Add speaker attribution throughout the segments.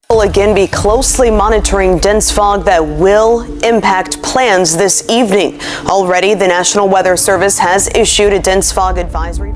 Speaker 1: Will again be closely monitoring dense fog that will impact plans this evening. Already, the National Weather Service has issued a dense fog advisory.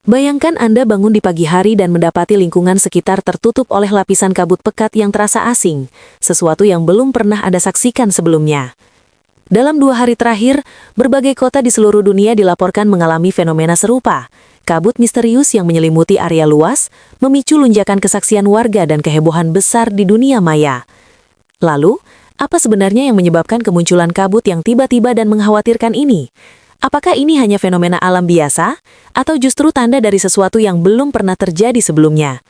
Speaker 2: Bayangkan Anda bangun di pagi hari dan mendapati lingkungan sekitar tertutup oleh lapisan kabut pekat yang terasa asing, sesuatu yang belum pernah Anda saksikan sebelumnya. Dalam 2 hari terakhir, berbagai kota di seluruh dunia dilaporkan mengalami fenomena serupa. Kabut misterius yang menyelimuti area luas, memicu lunjakan kesaksian warga dan kehebohan besar di dunia maya. Lalu, apa sebenarnya yang menyebabkan kemunculan kabut yang tiba-tiba dan mengkhawatirkan ini? Apakah ini hanya fenomena alam biasa, atau justru tanda dari sesuatu yang belum pernah terjadi sebelumnya?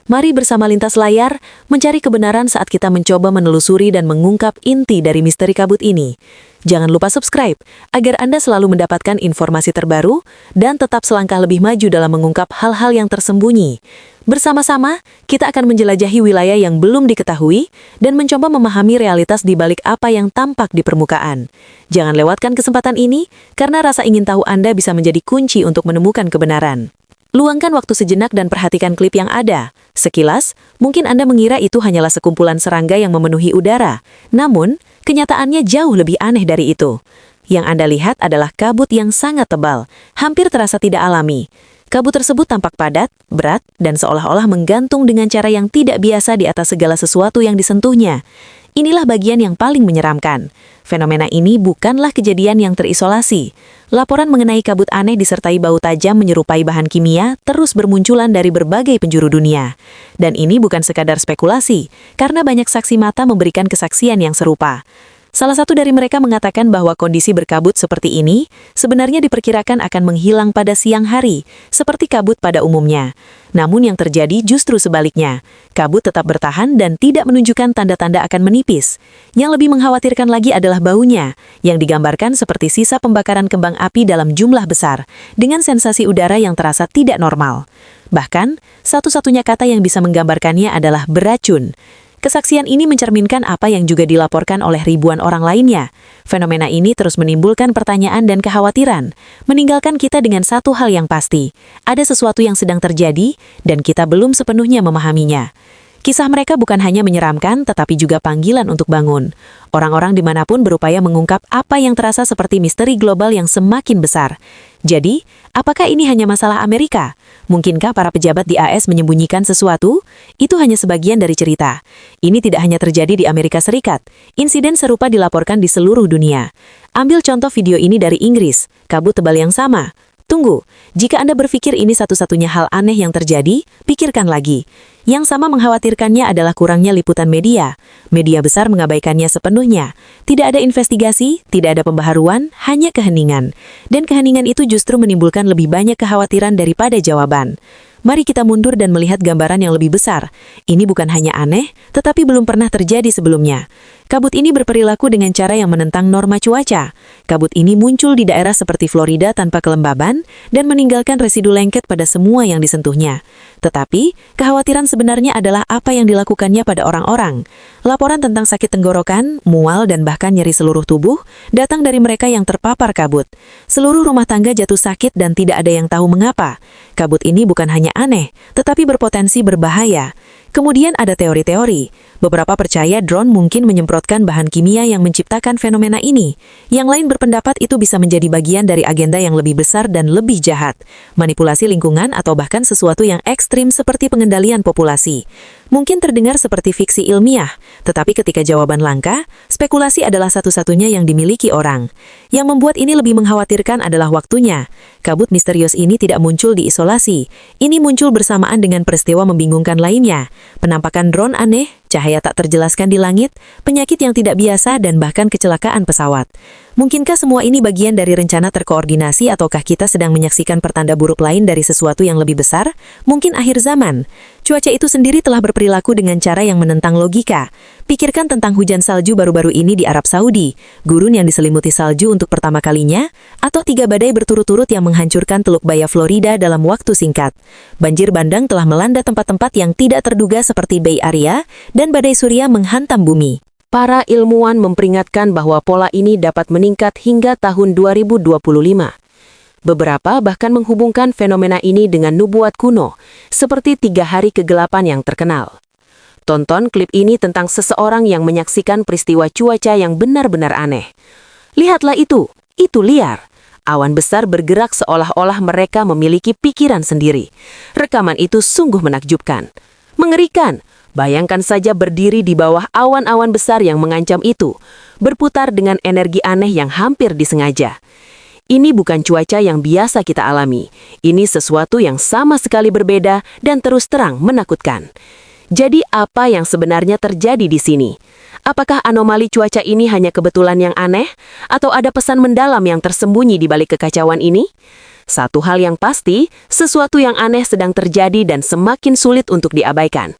Speaker 2: Mari bersama lintas layar, mencari kebenaran saat kita mencoba menelusuri dan mengungkap inti dari misteri kabut ini. Jangan lupa subscribe, agar Anda selalu mendapatkan informasi terbaru, dan tetap selangkah lebih maju dalam mengungkap hal-hal yang tersembunyi. Bersama-sama, kita akan menjelajahi wilayah yang belum diketahui, dan mencoba memahami realitas di balik apa yang tampak di permukaan. Jangan lewatkan kesempatan ini, karena rasa ingin tahu Anda bisa menjadi kunci untuk menemukan kebenaran. Luangkan waktu sejenak dan perhatikan klip yang ada. Sekilas, mungkin Anda mengira itu hanyalah sekumpulan serangga yang memenuhi udara. Namun, kenyataannya jauh lebih aneh dari itu. Yang Anda lihat adalah kabut yang sangat tebal, hampir terasa tidak alami. Kabut tersebut tampak padat, berat, dan seolah-olah menggantung dengan cara yang tidak biasa di atas segala sesuatu yang disentuhnya. Inilah bagian yang paling menyeramkan. Fenomena ini bukanlah kejadian yang terisolasi. Laporan mengenai kabut aneh disertai bau tajam menyerupai bahan kimia terus bermunculan dari berbagai penjuru dunia. Dan ini bukan sekadar spekulasi, karena banyak saksi mata memberikan kesaksian yang serupa. Salah satu dari mereka mengatakan bahwa kondisi berkabut seperti ini sebenarnya diperkirakan akan menghilang pada siang hari, seperti kabut pada umumnya. Namun yang terjadi justru sebaliknya. Kabut tetap bertahan dan tidak menunjukkan tanda-tanda akan menipis. Yang lebih mengkhawatirkan lagi adalah baunya, yang digambarkan seperti sisa pembakaran kembang api dalam jumlah besar, dengan sensasi udara yang terasa tidak normal. Bahkan, satu-satunya kata yang bisa menggambarkannya adalah beracun. Kesaksian ini mencerminkan apa yang juga dilaporkan oleh ribuan orang lainnya. Fenomena ini terus menimbulkan pertanyaan dan kekhawatiran, meninggalkan kita dengan satu hal yang pasti. Ada sesuatu yang sedang terjadi, dan kita belum sepenuhnya memahaminya. Kisah mereka bukan hanya menyeramkan, tetapi juga panggilan untuk bangun. Orang-orang dimanapun berupaya mengungkap apa yang terasa seperti misteri global yang semakin besar. Jadi, apakah ini hanya masalah Amerika? Mungkinkah para pejabat di AS menyembunyikan sesuatu? Itu hanya sebagian dari cerita. Ini tidak hanya terjadi di Amerika Serikat. Insiden serupa dilaporkan di seluruh dunia. Ambil contoh video ini dari Inggris, kabut tebal yang sama. Tunggu, jika Anda berpikir ini satu-satunya hal aneh yang terjadi, pikirkan lagi. Yang sama mengkhawatirkannya adalah kurangnya liputan media. Media besar mengabaikannya sepenuhnya. Tidak ada investigasi, tidak ada pembaharuan, hanya keheningan. Dan keheningan itu justru menimbulkan lebih banyak kekhawatiran daripada jawaban. Mari kita mundur dan melihat gambaran yang lebih besar. Ini bukan hanya aneh, tetapi belum pernah terjadi sebelumnya. Kabut ini berperilaku dengan cara yang menentang norma cuaca. Kabut ini muncul di daerah seperti Florida tanpa kelembaban dan meninggalkan residu lengket pada semua yang disentuhnya. Tetapi, kekhawatiran sebenarnya adalah apa yang dilakukannya pada orang-orang. Laporan tentang sakit tenggorokan, mual, dan bahkan nyeri seluruh tubuh datang dari mereka yang terpapar kabut. Seluruh rumah tangga jatuh sakit dan tidak ada yang tahu mengapa. Kabut ini bukan hanya aneh, tetapi berpotensi berbahaya. Kemudian ada teori-teori. Beberapa percaya drone mungkin menyemprotkan bahan kimia yang menciptakan fenomena ini. Yang lain berpendapat itu bisa menjadi bagian dari agenda yang lebih besar dan lebih jahat. Manipulasi lingkungan atau bahkan sesuatu yang ekstrim seperti pengendalian populasi. Mungkin terdengar seperti fiksi ilmiah, tetapi ketika jawaban langka, spekulasi adalah satu-satunya yang dimiliki orang. Yang membuat ini lebih mengkhawatirkan adalah waktunya. Kabut misterius ini tidak muncul di isolasi. Ini muncul bersamaan dengan peristiwa membingungkan lainnya. Penampakan drone aneh, cahaya tak terjelaskan di langit, penyakit yang tidak biasa, dan bahkan kecelakaan pesawat. Mungkinkah semua ini bagian dari rencana terkoordinasi ataukah kita sedang menyaksikan pertanda buruk lain dari sesuatu yang lebih besar? Mungkin akhir zaman. Cuaca itu sendiri telah berperilaku dengan cara yang menentang logika. Pikirkan tentang hujan salju baru-baru ini di Arab Saudi, gurun yang diselimuti salju untuk pertama kalinya, atau 3 badai berturut-turut yang menghancurkan Teluk Baya Florida dalam waktu singkat. Banjir bandang telah melanda tempat-tempat yang tidak terduga seperti Bay Area, dan badai surya menghantam bumi. Para ilmuwan memperingatkan bahwa pola ini dapat meningkat hingga tahun 2025. Beberapa bahkan menghubungkan fenomena ini dengan nubuat kuno, seperti 3 hari kegelapan yang terkenal. Tonton klip ini tentang seseorang yang menyaksikan peristiwa cuaca yang benar-benar aneh. Lihatlah itu liar. Awan besar bergerak seolah-olah mereka memiliki pikiran sendiri. Rekaman itu sungguh menakjubkan. Mengerikan. Bayangkan saja berdiri di bawah awan-awan besar yang mengancam itu, berputar dengan energi aneh yang hampir disengaja. Ini bukan cuaca yang biasa kita alami. Ini sesuatu yang sama sekali berbeda dan terus terang menakutkan. Jadi apa yang sebenarnya terjadi di sini? Apakah anomali cuaca ini hanya kebetulan yang aneh? Atau ada pesan mendalam yang tersembunyi di balik kekacauan ini? Satu hal yang pasti, sesuatu yang aneh sedang terjadi dan semakin sulit untuk diabaikan.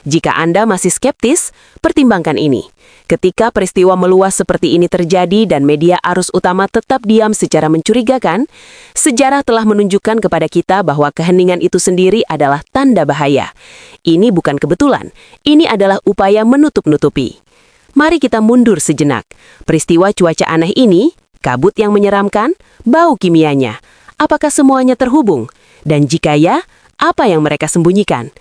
Speaker 2: Jika Anda masih skeptis, pertimbangkan ini. Ketika peristiwa meluas seperti ini terjadi dan media arus utama tetap diam secara mencurigakan, sejarah telah menunjukkan kepada kita bahwa keheningan itu sendiri adalah tanda bahaya. Ini bukan kebetulan, ini adalah upaya menutup-nutupi. Mari kita mundur sejenak. Peristiwa cuaca aneh ini, kabut yang menyeramkan, bau kimianya. Apakah semuanya terhubung? Dan jika ya, apa yang mereka sembunyikan?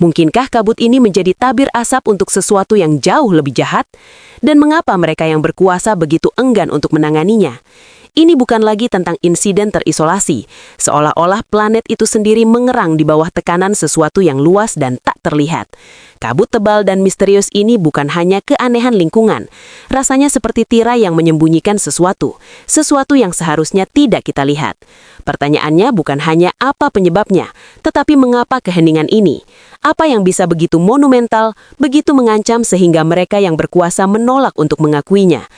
Speaker 2: Mungkinkah kabut ini menjadi tabir asap untuk sesuatu yang jauh lebih jahat? Dan mengapa mereka yang berkuasa begitu enggan untuk menanganinya? Ini bukan lagi tentang insiden terisolasi, seolah-olah planet itu sendiri mengerang di bawah tekanan sesuatu yang luas dan tak terlihat. Kabut tebal dan misterius ini bukan hanya keanehan lingkungan. Rasanya seperti tirai yang menyembunyikan sesuatu yang seharusnya tidak kita lihat. Pertanyaannya bukan hanya apa penyebabnya, tetapi mengapa keheningan ini? Apa yang bisa begitu monumental, begitu mengancam sehingga mereka yang berkuasa menolak untuk mengakuinya?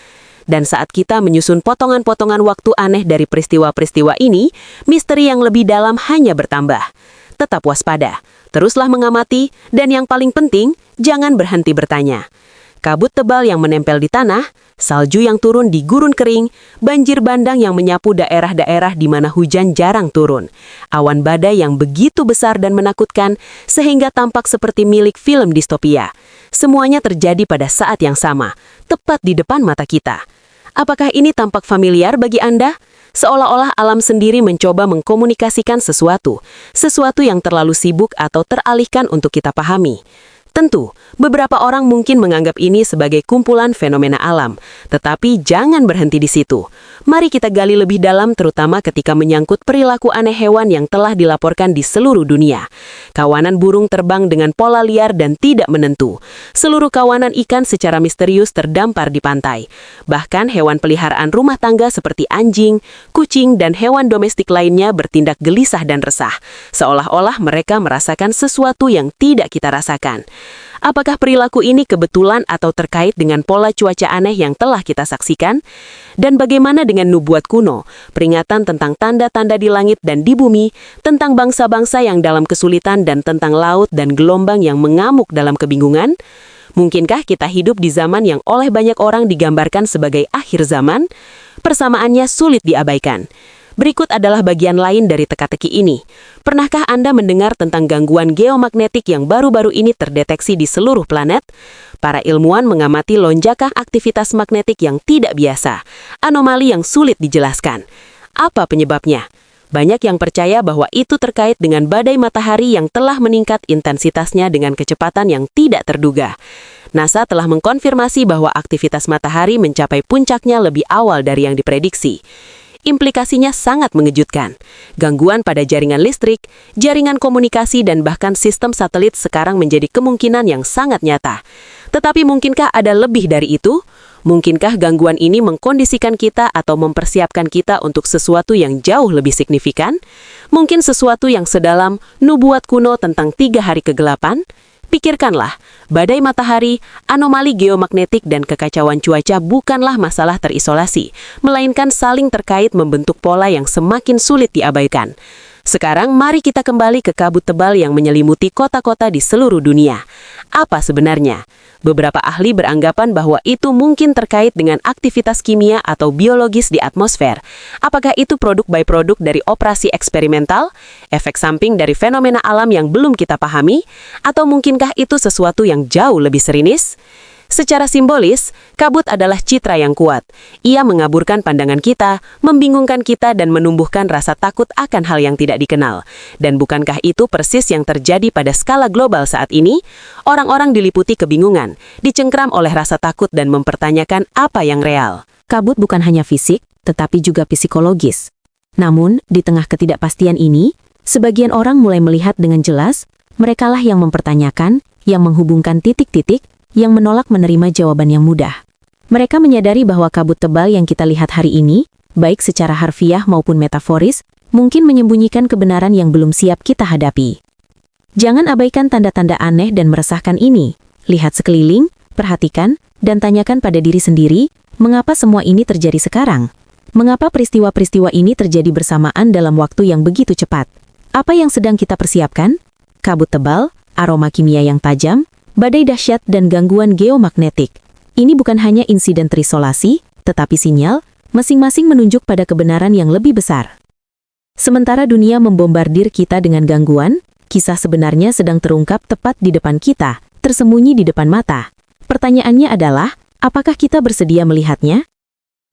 Speaker 2: Dan saat kita menyusun potongan-potongan waktu aneh dari peristiwa-peristiwa ini, misteri yang lebih dalam hanya bertambah. Tetap waspada, teruslah mengamati, dan yang paling penting, jangan berhenti bertanya. Kabut tebal yang menempel di tanah, salju yang turun di gurun kering, banjir bandang yang menyapu daerah-daerah di mana hujan jarang turun, awan badai yang begitu besar dan menakutkan sehingga tampak seperti milik film distopia. Semuanya terjadi pada saat yang sama, tepat di depan mata kita. Apakah ini tampak familiar bagi Anda? Seolah-olah alam sendiri mencoba mengkomunikasikan sesuatu yang terlalu sibuk atau teralihkan untuk kita pahami. Tentu, beberapa orang mungkin menganggap ini sebagai kumpulan fenomena alam, tetapi jangan berhenti di situ. Mari kita gali lebih dalam terutama ketika menyangkut perilaku aneh hewan yang telah dilaporkan di seluruh dunia. Kawanan burung terbang dengan pola liar dan tidak menentu. Seluruh kawanan ikan secara misterius terdampar di pantai. Bahkan hewan peliharaan rumah tangga seperti anjing, kucing, dan hewan domestik lainnya bertindak gelisah dan resah. Seolah-olah mereka merasakan sesuatu yang tidak kita rasakan. Apakah perilaku ini kebetulan atau terkait dengan pola cuaca aneh yang telah kita saksikan? Dan bagaimana dengan nubuat kuno, peringatan tentang tanda-tanda di langit dan di bumi, tentang bangsa-bangsa yang dalam kesulitan dan tentang laut dan gelombang yang mengamuk dalam kebingungan? Mungkinkah kita hidup di zaman yang oleh banyak orang digambarkan sebagai akhir zaman? Persamaannya sulit diabaikan. Berikut adalah bagian lain dari teka-teki ini. Pernahkah Anda mendengar tentang gangguan geomagnetik yang baru-baru ini terdeteksi di seluruh planet? Para ilmuwan mengamati lonjakan aktivitas magnetik yang tidak biasa, anomali yang sulit dijelaskan. Apa penyebabnya? Banyak yang percaya bahwa itu terkait dengan badai matahari yang telah meningkat intensitasnya dengan kecepatan yang tidak terduga. NASA telah mengkonfirmasi bahwa aktivitas matahari mencapai puncaknya lebih awal dari yang diprediksi. Implikasinya sangat mengejutkan. Gangguan pada jaringan listrik, jaringan komunikasi, dan bahkan sistem satelit sekarang menjadi kemungkinan yang sangat nyata. Tetapi mungkinkah ada lebih dari itu? Mungkinkah gangguan ini mengkondisikan kita atau mempersiapkan kita untuk sesuatu yang jauh lebih signifikan? Mungkin sesuatu yang sedalam nubuat kuno tentang 3 hari kegelapan? Pikirkanlah, badai matahari, anomali geomagnetik, dan kekacauan cuaca bukanlah masalah terisolasi, melainkan saling terkait membentuk pola yang semakin sulit diabaikan. Sekarang mari kita kembali ke kabut tebal yang menyelimuti kota-kota di seluruh dunia. Apa sebenarnya? Beberapa ahli beranggapan bahwa itu mungkin terkait dengan aktivitas kimia atau biologis di atmosfer. Apakah itu produk by-produk dari operasi eksperimental, efek samping dari fenomena alam yang belum kita pahami, atau mungkinkah itu sesuatu yang jauh lebih serius?
Speaker 3: Secara simbolis, kabut adalah citra yang kuat. Ia mengaburkan pandangan kita, membingungkan kita dan menumbuhkan rasa takut akan hal yang tidak dikenal. Dan bukankah itu persis yang terjadi pada skala global saat ini? Orang-orang diliputi kebingungan, dicengkram oleh rasa takut dan mempertanyakan apa yang real.
Speaker 2: Kabut bukan hanya fisik, tetapi juga psikologis. Namun, di tengah ketidakpastian ini, sebagian orang mulai melihat dengan jelas, merekalah yang mempertanyakan, yang menghubungkan titik-titik, yang menolak menerima jawaban yang mudah. Mereka menyadari bahwa kabut tebal yang kita lihat hari ini, baik secara harfiah maupun metaforis, mungkin menyembunyikan kebenaran yang belum siap kita hadapi. Jangan abaikan tanda-tanda aneh dan meresahkan ini. Lihat sekeliling, perhatikan, dan tanyakan pada diri sendiri, mengapa semua ini terjadi sekarang? Mengapa peristiwa-peristiwa ini terjadi bersamaan dalam waktu yang begitu cepat? Apa yang sedang kita persiapkan? Kabut tebal, aroma kimia yang tajam, badai dahsyat dan gangguan geomagnetik. Ini bukan hanya insiden terisolasi, tetapi sinyal, masing-masing menunjuk pada kebenaran yang lebih besar. Sementara dunia membombardir kita dengan gangguan, kisah sebenarnya sedang terungkap tepat di depan kita, tersembunyi di depan mata. Pertanyaannya adalah, apakah kita bersedia melihatnya?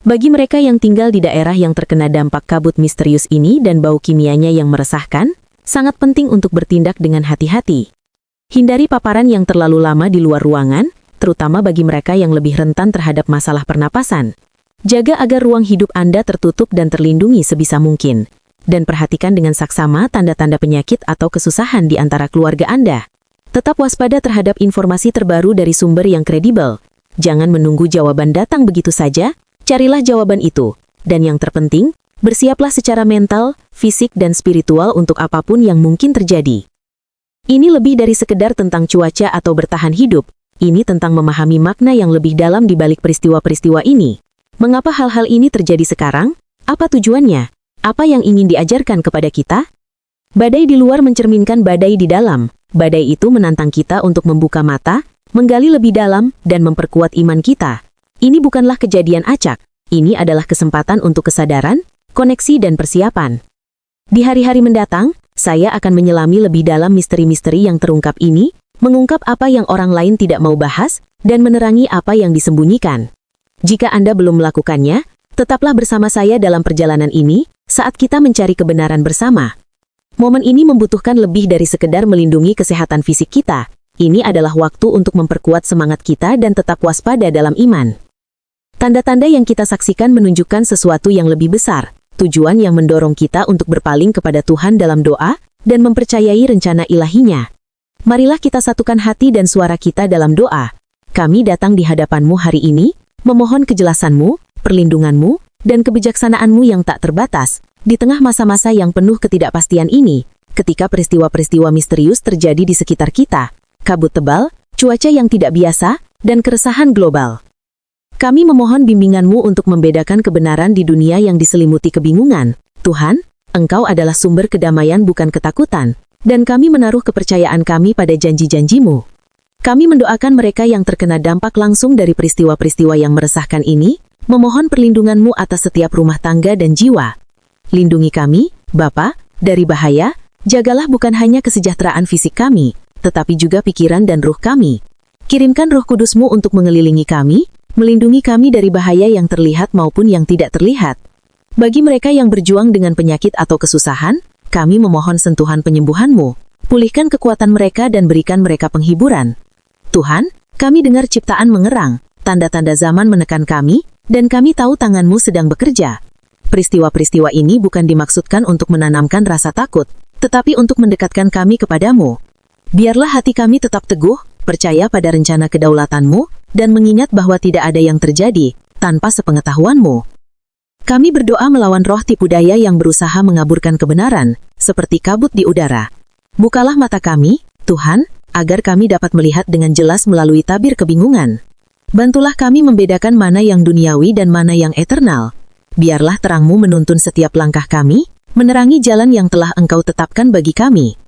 Speaker 2: Bagi mereka yang tinggal di daerah yang terkena dampak kabut misterius ini dan bau kimianya yang meresahkan, sangat penting untuk bertindak dengan hati-hati. Hindari paparan yang terlalu lama di luar ruangan, terutama bagi mereka yang lebih rentan terhadap masalah pernapasan. Jaga agar ruang hidup Anda tertutup dan terlindungi sebisa mungkin. Dan perhatikan dengan saksama tanda-tanda penyakit atau kesusahan di antara keluarga Anda. Tetap waspada terhadap informasi terbaru dari sumber yang kredibel. Jangan menunggu jawaban datang begitu saja, carilah jawaban itu. Dan yang terpenting, bersiaplah secara mental, fisik dan spiritual untuk apapun yang mungkin terjadi. Ini lebih dari sekedar tentang cuaca atau bertahan hidup. Ini tentang memahami makna yang lebih dalam di balik peristiwa-peristiwa ini. Mengapa hal-hal ini terjadi sekarang? Apa tujuannya? Apa yang ingin diajarkan kepada kita? Badai di luar mencerminkan badai di dalam. Badai itu menantang kita untuk membuka mata, menggali lebih dalam, dan memperkuat iman kita. Ini bukanlah kejadian acak. Ini adalah kesempatan untuk kesadaran, koneksi dan persiapan. Di hari-hari mendatang, saya akan menyelami lebih dalam misteri-misteri yang terungkap ini, mengungkap apa yang orang lain tidak mau bahas, dan menerangi apa yang disembunyikan. Jika Anda belum melakukannya, tetaplah bersama saya dalam perjalanan ini, saat kita mencari kebenaran bersama. Momen ini membutuhkan lebih dari sekedar melindungi kesehatan fisik kita. Ini adalah waktu untuk memperkuat semangat kita dan tetap waspada dalam iman. Tanda-tanda yang kita saksikan menunjukkan sesuatu yang lebih besar. Tujuan yang mendorong kita untuk berpaling kepada Tuhan dalam doa dan mempercayai rencana ilahinya. Marilah kita satukan hati dan suara kita dalam doa. Kami datang di hadapan-Mu hari ini, memohon kejelasan-Mu, perlindungan-Mu, dan kebijaksanaanmu yang tak terbatas, di tengah masa-masa yang penuh ketidakpastian ini, ketika peristiwa-peristiwa misterius terjadi di sekitar kita, kabut tebal, cuaca yang tidak biasa, dan keresahan global. Kami memohon bimbingan-Mu untuk membedakan kebenaran di dunia yang diselimuti kebingungan. Tuhan, Engkau adalah sumber kedamaian bukan ketakutan, dan kami menaruh kepercayaan kami pada janji-janji-Mu. Kami mendoakan mereka yang terkena dampak langsung dari peristiwa-peristiwa yang meresahkan ini, memohon perlindungan-Mu atas setiap rumah tangga dan jiwa. Lindungi kami, Bapa, dari bahaya, jagalah bukan hanya kesejahteraan fisik kami, tetapi juga pikiran dan ruh kami. Kirimkan Roh Kudus-Mu untuk mengelilingi kami, melindungi kami dari bahaya yang terlihat maupun yang tidak terlihat. Bagi mereka yang berjuang dengan penyakit atau kesusahan, kami memohon sentuhan penyembuhan-Mu, pulihkan kekuatan mereka dan berikan mereka penghiburan. Tuhan, kami dengar ciptaan mengerang, tanda-tanda zaman menekan kami, dan kami tahu tangan-Mu sedang bekerja. Peristiwa-peristiwa ini bukan dimaksudkan untuk menanamkan rasa takut, tetapi untuk mendekatkan kami kepadamu. Biarlah hati kami tetap teguh, percaya pada rencana kedaulatan-Mu, dan mengingat bahwa tidak ada yang terjadi tanpa sepengetahuan-Mu. Kami berdoa melawan roh tipu daya yang berusaha mengaburkan kebenaran, seperti kabut di udara. Bukalah mata kami, Tuhan, agar kami dapat melihat dengan jelas melalui tabir kebingungan. Bantulah kami membedakan mana yang duniawi dan mana yang eternal. Biarlah terang-Mu menuntun setiap langkah kami, menerangi jalan yang telah Engkau tetapkan bagi kami.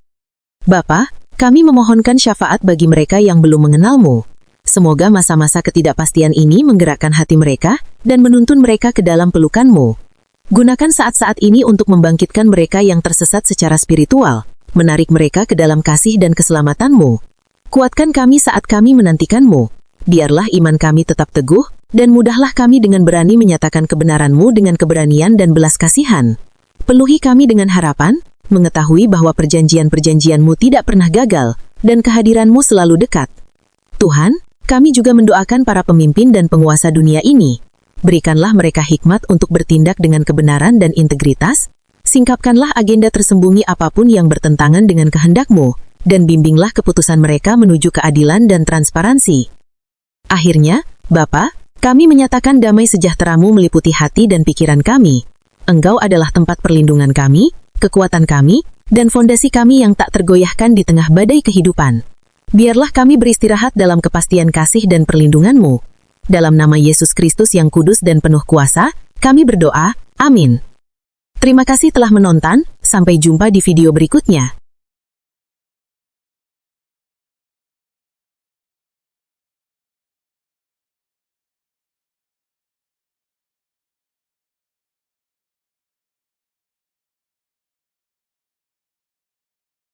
Speaker 2: Bapa, kami memohonkan syafaat bagi mereka yang belum mengenal-Mu. Semoga masa-masa ketidakpastian ini menggerakkan hati mereka dan menuntun mereka ke dalam pelukan-Mu. Gunakan saat-saat ini untuk membangkitkan mereka yang tersesat secara spiritual, menarik mereka ke dalam kasih dan keselamatan-Mu. Kuatkan kami saat kami menantikan-Mu. biarlah iman kami tetap teguh, dan mudahlah kami dengan berani menyatakan kebenaran-Mu dengan keberanian dan belas kasihan. Penuhi kami dengan harapan, mengetahui bahwa perjanjian-perjanjian-Mu tidak pernah gagal, dan kehadiran-Mu selalu dekat. Tuhan, kami juga mendoakan para pemimpin dan penguasa dunia ini. Berikanlah mereka hikmat untuk bertindak dengan kebenaran dan integritas, singkapkanlah agenda tersembunyi apapun yang bertentangan dengan kehendak-Mu, dan bimbinglah keputusan mereka menuju keadilan dan transparansi. Akhirnya, Bapa, kami menyatakan damai sejahtera-Mu meliputi hati dan pikiran kami. Engkau adalah tempat perlindungan kami, kekuatan kami, dan fondasi kami yang tak tergoyahkan di tengah badai kehidupan. Biarlah kami beristirahat dalam kepastian kasih dan perlindungan-Mu. Dalam nama Yesus Kristus yang kudus dan penuh kuasa, kami berdoa, amin. Terima kasih telah menonton, sampai jumpa di video berikutnya.